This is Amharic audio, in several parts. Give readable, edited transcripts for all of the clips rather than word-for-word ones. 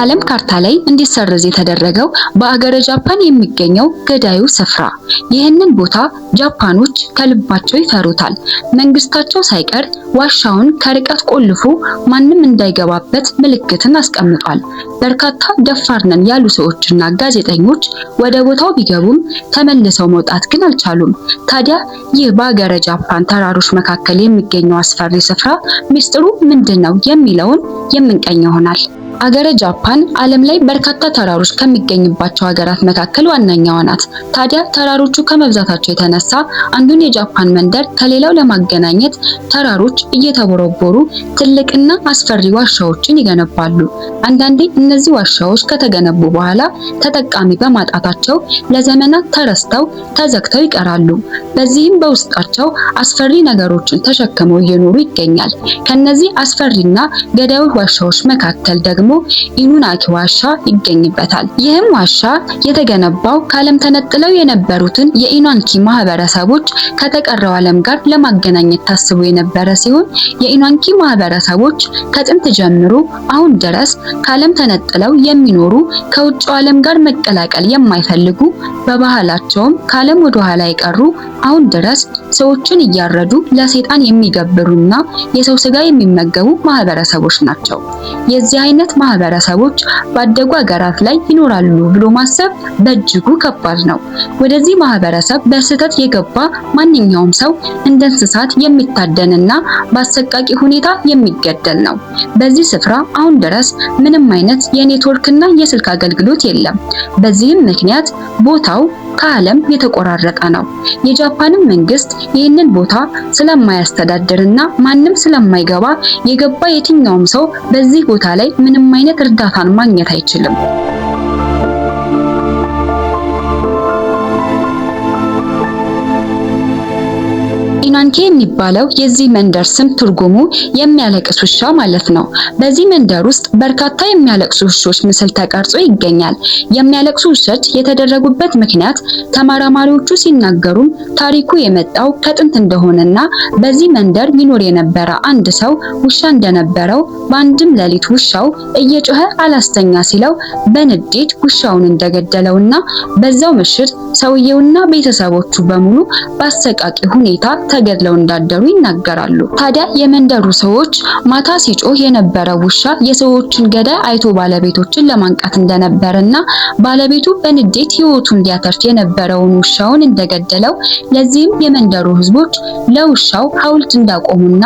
በዓለም ካርታ ላይ እንዲሰረዝ የተደረገው በአገረ ጃፓን የሚገኘው ገዳዩ ስፍራ። ይህንን ቦታ ጃፓኖች ከልባቸው ይፈሩታል። መንግስታቸው ሳይቀር ዋሻውን ከርቀት ቆልፎ ማንም እንዳይገባበት ምልክትን አስቀምጧል። በርካታ ደፋር ነን ያሉ ሰዎችና ጋዜጠኞች ወደ ቦታው ቢገቡም ተመልሰው መውጣት ግን አልቻሉም። ታዲያ ይህ በአገረ ጃፓን ተራሮች መካከል የሚገኘው አስፈሪ ስፍራ ሚስጥሩ ምንድነው የሚለውን የምንቀኝ ይሆናል። አገረ ጃፓን ዓለም ላይ በርካታ ተራሮች ከሚገኝባቸው ሀገራት መካከል ዋነኛዋ ናት። ታዲያ ተራሮቹ ከመብዛታቸው የተነሳ አንዱን የጃፓን መንደር ከሌላው ለማገናኘት ተራሮች እየተቦረቦሩ ትልቅና አስፈሪ ዋሻዎችን ይገነባሉ። አንዳንዴ እነዚህ ዋሻዎች ከተገነቡ በኋላ ተጠቃሚ በማጣታቸው ለዘመናት ተረስተው ተዘግተው ይቀራሉ። በዚህም በውስጣቸው አስፈሪ ነገሮችን ተሸክመው እየኖሩ ይገኛል። ከነዚህ አስፈሪና ገዳይ ዋሻዎች መካከል ደግሞ ኢኑናኪ ዋሻ ይገኝበታል። ይህም ዋሻ የተገነባው ከዓለም ተነጥለው የነበሩትን የኢኑናኪ ማህበረሰቦች ከተቀረው ዓለም ጋር ለማገናኘት ታስቦ የነበረ ሲሆን የኢኑናኪ ማህበረሰቦች ከጥንት ጀምሮ አሁን ድረስ ከዓለም ተነጥለው የሚኖሩ ከውጭው ዓለም ጋር መቀላቀል የማይፈልጉ በባህላቸውም ከዓለም ወደ ኋላ የቀሩ አሁን ድረስ ሰዎችን እያረዱ ለሰይጣን የሚገብሩና የሰው ስጋ የሚመገቡ ማህበረሰቦች ናቸው። የዚህ አይነት ማህበረሰቦች ባደጉ ሀገራት ላይ ይኖራሉ ብሎ ማሰብ በእጅጉ ከባድ ነው። ወደዚህ ማህበረሰብ በስህተት የገባ ማንኛውም ሰው እንደ እንስሳት የሚታደንና በአሰቃቂ ሁኔታ የሚገደል ነው። በዚህ ስፍራ አሁን ድረስ ምንም አይነት የኔትወርክና የስልክ አገልግሎት የለም። በዚህም ምክንያት ቦታው ከዓለም የተቆራረጠ ነው። የጃፓንም መንግስት ይህንን ቦታ ስለማያስተዳድርና ማንም ስለማይገባ የገባ የትኛውም ሰው በዚህ ቦታ ላይ ምንም አይነት እርዳታን ማግኘት አይችልም። ኢኑናኪ የሚባለው የዚህ መንደር ስም ትርጉሙ የሚያለቅስ ውሻ ማለት ነው። በዚህ መንደር ውስጥ በርካታ የሚያለቅሱ ውሾች ምስል ተቀርጾ ይገኛል። የሚያለቅሱ ውሾች የተደረጉበት ምክንያት ተመራማሪዎቹ ሲናገሩም ታሪኩ የመጣው ከጥንት እንደሆነና በዚህ መንደር ይኖር የነበረ አንድ ሰው ውሻ እንደነበረው በአንድም ሌሊት ውሻው እየጮኸ አላስተኛ ሲለው በንዴት ውሻውን እንደገደለውና በዛው ምሽት ሰውየውና ቤተሰቦቹ በሙሉ በአሰቃቂ ሁኔታ ተገድለው እንዳደሩ ይናገራሉ። ታዲያ የመንደሩ ሰዎች ማታ ሲጮህ የነበረው ውሻ የሰዎችን ገዳይ አይቶ ባለቤቶችን ለማንቃት እንደነበረና ባለቤቱ በንዴት ሕይወቱን ሊያተርፍ የነበረውን ውሻውን እንደገደለው፣ ለዚህም የመንደሩ ህዝቦች ለውሻው ሐውልት እንዳቆሙና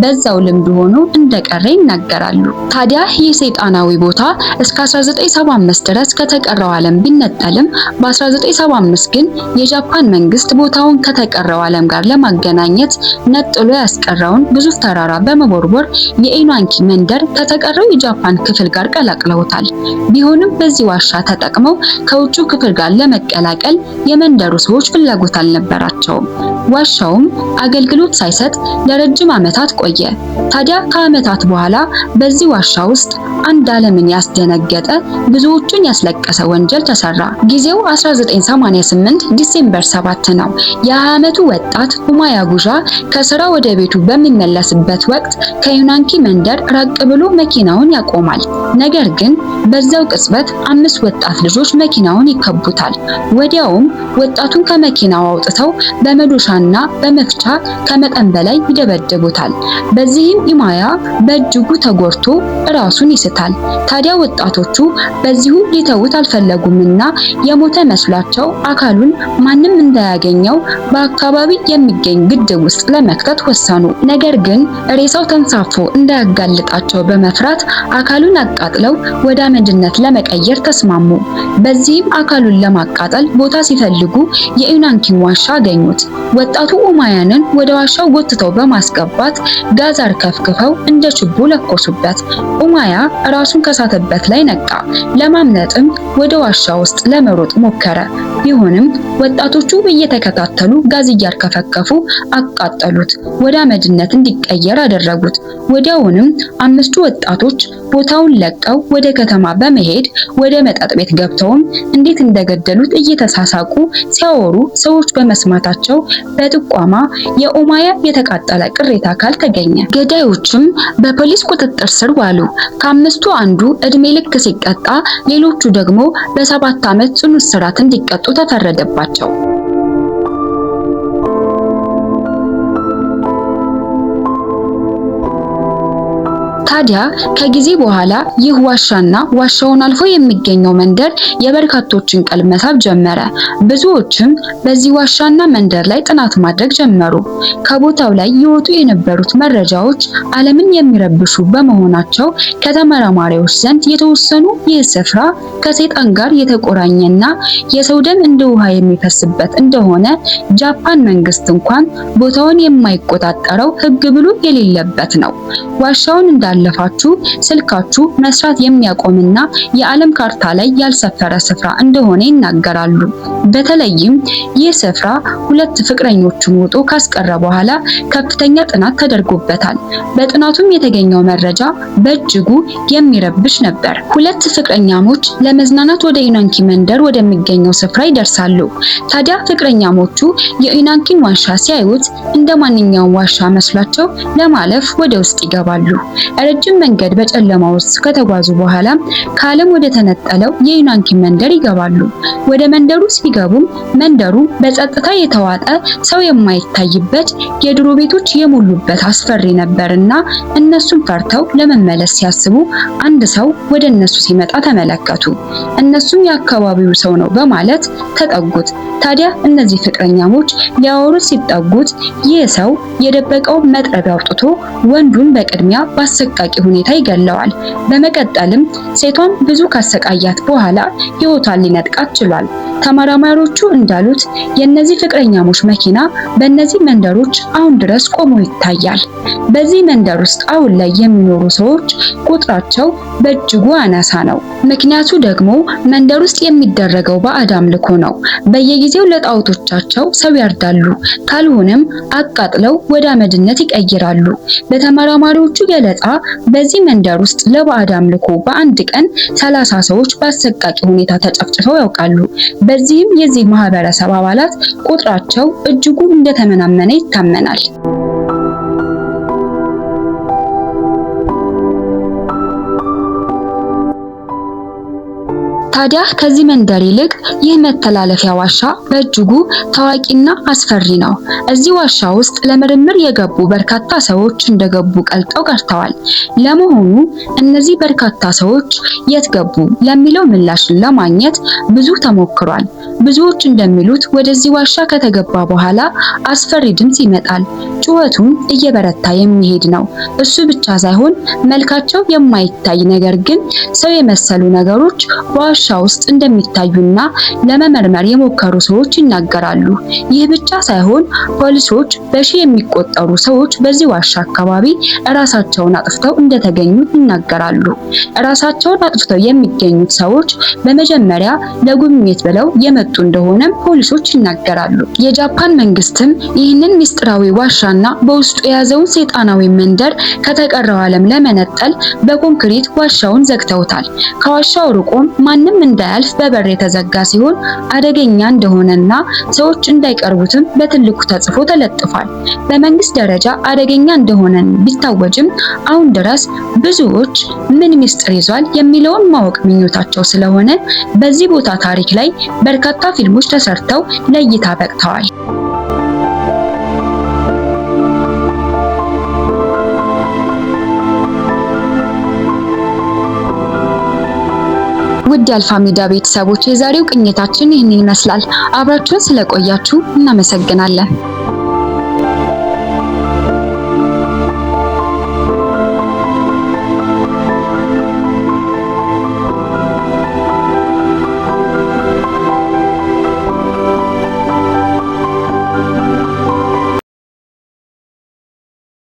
በዛው ልምድ ሆኖ እንደቀረ ይናገራሉ። ታዲያ ይህ ሰይጣናዊ ቦታ እስከ 1975 ድረስ ከተቀረው ዓለም ቢነጠልም በ1975 ግን የጃፓን መንግስት ቦታውን ከተቀረው ዓለም ጋር ለማገናኘት ነጥሎ ያስቀረውን ግዙፍ ተራራ በመቦርቦር የኢኑናኪ መንደር ከተቀረው የጃፓን ክፍል ጋር ቀላቅለውታል። ቢሆንም በዚህ ዋሻ ተጠቅመው ከውጭው ክፍል ጋር ለመቀላቀል የመንደሩ ሰዎች ፍላጎት አልነበራቸውም። ዋሻውም አገልግሎት ሳይሰጥ ለረጅም ዓመታት ቆየ። ታዲያ ከዓመታት በኋላ በዚህ ዋሻ ውስጥ አንድ ዓለምን ያስደነገጠ ብዙዎችን ያስለቀሰ ወንጀል ተሰራ። ጊዜው 1988 ዲሴምበር 7 ነው። የ20 ዓመቱ ወጣት ኡማያጉዣ ከስራ ወደ ቤቱ በሚመለስበት ወቅት ከኢኑናኪ መንደር ራቅ ብሎ መኪናውን ያቆማል። ነገር ግን በዛው ቅጽበት 5 ወጣት ልጆች መኪናውን ይከቡታል። ወዲያውም ወጣቱን ከመኪናው አውጥተው በመዶሻና በመፍቻ ከመጠን በላይ ይደበድቡታል። በዚህም ኢማያ በእጅጉ ተጎድቶ ራሱን ይስታል። ታዲያ ወጣቶቹ በዚሁ ሊተውት አልፈለጉምና የሞተ መስሏቸው አካሉን ማንም እንዳያገኘው በአካባቢ የሚገኝ ግድብ ውስጥ ለመክተት ወሰኑ። ነገር ግን ሬሳው ተንሳፎ እንዳያጋልጣቸው በመፍራት አካሉን አቃጥለው ወደ አመድነት ለመቀየር ተስማሙ። በዚህም አካሉን ለማቃጠል ቦታ ሲፈልጉ የኢኑናኪን ዋሻ አገኙት። ወጣቱ ኡማያንን ወደ ዋሻው ጎትተው በማስገባት ጋዝ አርከፍክፈው እንደ ችቦ ለኮሱበት። ኡማያ ራሱን ከሳተበት ላይ ነቃ። ለማምለጥም ወደ ዋሻ ውስጥ ለመሮጥ ሞከረ። ቢሆንም ወጣቶቹ እየተከታተሉ ጋዝ እያርከፈከፉ አቃጠሉት፣ ወደ አመድነት እንዲቀየር አደረጉት። ወዲያውንም 5ቱ ወጣቶች ቦታውን ለቀው ወደ ከተማ በመሄድ ወደ መጠጥ ቤት ገብተውም እንዴት እንደገደሉት እየተሳሳቁ ሲያወሩ ሰዎች በመስማታቸው በጥቋማ የኡማያ የተቃጠለ ቅሪተ አካል ተገኘ። ገዳዮችም በፖሊስ ቁጥጥር ስር ዋሉ። ከአምስቱ አንዱ እድሜ ልክ ሲቀጣ፣ ሌሎቹ ደግሞ በ7 ዓመት ጽኑ እስራት እንዲቀጡ ተፈረደባቸው። ታዲያ ከጊዜ በኋላ ይህ ዋሻና ዋሻውን አልፎ የሚገኘው መንደር የበርካቶችን ቀልብ መሳብ ጀመረ። ብዙዎችም በዚህ ዋሻና መንደር ላይ ጥናት ማድረግ ጀመሩ። ከቦታው ላይ ይወጡ የነበሩት መረጃዎች ዓለምን የሚረብሹ በመሆናቸው ከተመራማሪዎች ዘንድ የተወሰኑ ይህ ስፍራ ከሰይጣን ጋር የተቆራኘና የሰው ደም እንደ ውሃ የሚፈስበት እንደሆነ ጃፓን መንግስት እንኳን ቦታውን የማይቆጣጠረው ሕግ ብሎ የሌለበት ነው። ዋሻውን እንዳለፋችሁ ስልካችሁ መስራት የሚያቆምና የዓለም ካርታ ላይ ያልሰፈረ ስፍራ እንደሆነ ይናገራሉ። በተለይም ይህ ስፍራ 2 ፍቅረኞችን ወጦ ካስቀረ በኋላ ከፍተኛ ጥናት ተደርጎበታል። በጥናቱም የተገኘው መረጃ በእጅጉ የሚረብሽ ነበር። 2 ፍቅረኛሞች ለመዝናናት ወደ ኢናንኪ መንደር ወደሚገኘው ስፍራ ይደርሳሉ። ታዲያ ፍቅረኛሞቹ የኢናንኪን ዋሻ ሲያዩት እንደ ማንኛውም ዋሻ መስሏቸው ለማለፍ ወደ ውስጥ ይገባሉ። ረጅም መንገድ በጨለማ ውስጥ ከተጓዙ በኋላ ከዓለም ወደ ተነጠለው የኢናንኪ መንደር ይገባሉ። ወደ መንደሩ ሲገቡም መንደሩ በጸጥታ የተዋጠ ሰው የማይታይበት የድሮ ቤቶች የሞሉበት አስፈሪ ነበርና እነሱም ፈርተው ለመመለስ ሲያስቡ አንድ ሰው ወደ እነሱ ሲመጣ ተመለከቱ። እነሱም የአካባቢው ሰው ነው በማለት ተጠጉት። ታዲያ እነዚህ ፍቅረኛሞች ሊያወሩት ሲጠጉት ይህ ሰው የደበቀው መጥረቢያ አውጥቶ ወንዱን በቅድሚያ በአሰቃቂ ሁኔታ ይገለዋል። በመቀጠልም ሴቷን ብዙ ካሰቃያት በኋላ ሕይወቷን ሊነጥቃት ችሏል። ተመራማሪዎቹ እንዳሉት የእነዚህ ፍቅረኛሞች መኪና በእነዚህ መንደሮች አሁን ድረስ ቆሞ ይታያል። በዚህ መንደር ውስጥ አሁን ላይ የሚኖሩ ሰዎች ቁጥራቸው በእጅጉ አናሳ ነው። ምክንያቱ ደግሞ መንደር ውስጥ የሚደረገው ባዕድ አምልኮ ነው። በየጊዜው ለጣዖቶቻቸው ሰው ያርዳሉ፣ ካልሆነም አቃጥለው ወደ አመድነት ይቀይራሉ። በተመራማሪዎቹ ገለጻ በዚህ መንደር ውስጥ ለባዕድ አምልኮ በአንድ ቀን 30 ሰዎች በአሰቃቂ ሁኔታ ተጨፍጭፈው ያውቃሉ። በዚህም የዚህ ማህበረሰብ አባላት ቁጥራቸው እጅጉ እንደተመናመነ ይታመናል። ታዲያ ከዚህ መንደር ይልቅ ይህ መተላለፊያ ዋሻ በእጅጉ ታዋቂና አስፈሪ ነው። እዚህ ዋሻ ውስጥ ለምርምር የገቡ በርካታ ሰዎች እንደገቡ ቀልጠው ቀርተዋል። ለመሆኑ እነዚህ በርካታ ሰዎች የት ገቡ ለሚለው ምላሽን ለማግኘት ብዙ ተሞክሯል። ብዙዎች እንደሚሉት ወደዚህ ዋሻ ከተገባ በኋላ አስፈሪ ድምጽ ይመጣል። ጩኸቱም እየበረታ የሚሄድ ነው። እሱ ብቻ ሳይሆን መልካቸው የማይታይ ነገር ግን ሰው የመሰሉ ነገሮች በዋሻ ውስጥ እንደሚታዩና ለመመርመር የሞከሩ ሰዎች ይናገራሉ። ይህ ብቻ ሳይሆን ፖሊሶች በሺ የሚቆጠሩ ሰዎች በዚህ ዋሻ አካባቢ ራሳቸውን አጥፍተው እንደተገኙ ይናገራሉ። ራሳቸውን አጥፍተው የሚገኙት ሰዎች በመጀመሪያ ለጉብኝት ብለው የመጡ እንደሆነም ፖሊሶች ይናገራሉ። የጃፓን መንግስትም ይህንን ሚስጥራዊ ዋሻና በውስጡ የያዘውን ሰይጣናዊ መንደር ከተቀረው ዓለም ለመነጠል በኮንክሪት ዋሻውን ዘግተውታል። ከዋሻው ርቆም ማንም እንዳያልፍ በበር የተዘጋ ሲሆን አደገኛ እንደሆነና ሰዎች እንዳይቀርቡትም በትልቁ ተጽፎ ተለጥፏል። በመንግስት ደረጃ አደገኛ እንደሆነ ቢታወጅም አሁን ድረስ ብዙዎች ምን ሚስጥር ይዟል የሚለውን ማወቅ ምኞታቸው ስለሆነ በዚህ ቦታ ታሪክ ላይ በርካታ ፊልሞች ተሰርተው ለእይታ በቅተዋል። ውድ የአልፋ ሚዲያ ቤተሰቦች የዛሬው ቅኝታችን ይህንን ይመስላል። አብራችሁን ስለቆያችሁ እናመሰግናለን።